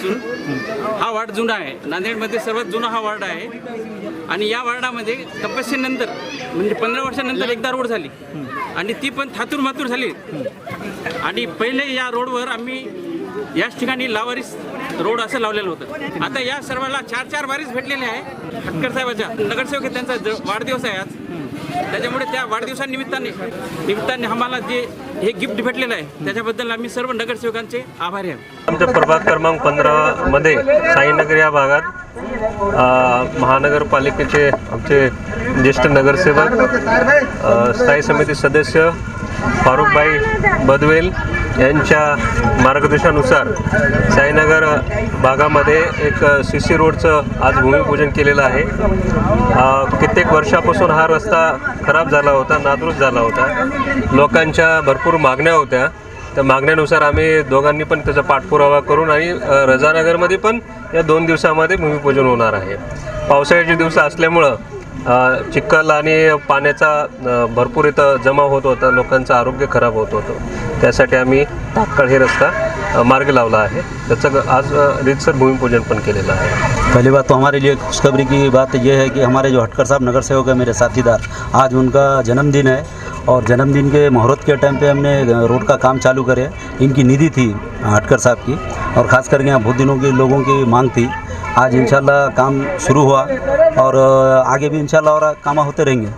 वर्षापासून हा वार्ड जुना आहे. नांदेडमध्ये सर्वात जुना हा वार्ड आहे आणि या वार्डामध्ये तपस्येनंतर म्हणजे 15 वर्षानंतर एकदा रोड झाली आणि ती पण थातूर मातूर झाली. आणि पहिले या रोडवर आम्ही याच ठिकाणी लावारिस रोड असं लावलेलं होतं. आता या सर्वाला 4 वारीस भेटलेले आहे. हटकर साहेबाच्या नगरसेवक आहे, त्यांचा वाढदिवस आहे आज. त्याच्यामुळे त्या वाढदिवसानिमित्ताने आम्हाला जे हे गिफ्ट भेटलेलं आहे त्याच्याबद्दल आम्ही सर्व नगरसेवकांचे आभारी आहोत. आमच्या प्रभाग क्रमांक 15 मध्ये साईनगर या भागात महानगरपालिकेचे आमचे ज्येष्ठ नगरसेवक स्थायी समिती सदस्य फारुखभाई बदवेल यांच्या मार्गदर्शनानुसार साईनगर भागामध्ये एक CC रोडचं आज भूमिपूजन केलेलं आहे. कित्येक वर्षापासून हा रस्ता खराब झाला होता, नादुरुस्त झाला होता. लोकांच्या भरपूर मागण्या होत्या. त्या मागण्यानुसार आम्ही दोघांनी पण त्याचा पाठपुरावा करून आणि रजानगरमध्ये पण या 2 दिवसामध्ये भूमिपूजन होणार आहे. पावसाळ्याचे दिवस असल्यामुळं चिखल आणि पाण्याचा भरपूर इथं जमा होत होता, लोकांचं आरोग्य खराब होत होतं. त्यासाठी आम्ही तात्काळ हे रस्ता मार्ग लावला आहे. त्याचं आज रीतसर भूमिपूजन पण केलेलं आहे. पहली बात तो हमारे लिए खुशखबरी की बात ये है कि हमारे जो हटकर साहब नगर सेवक है, मेरे साथीदार, आज उनका जन्मदिन है और जन्मदिन के मुहूर्त के टाइम पे हमने रोड का काम चालू करे. इनकी निधि थी हटकर साहब की और ख़ास करके यहाँ बहुत दिनों के लोगों की मांग थी. आज इंशाल्लाह काम शुरू हुआ और आगे भी इंशाल्लाह और काम होते रहेंगे.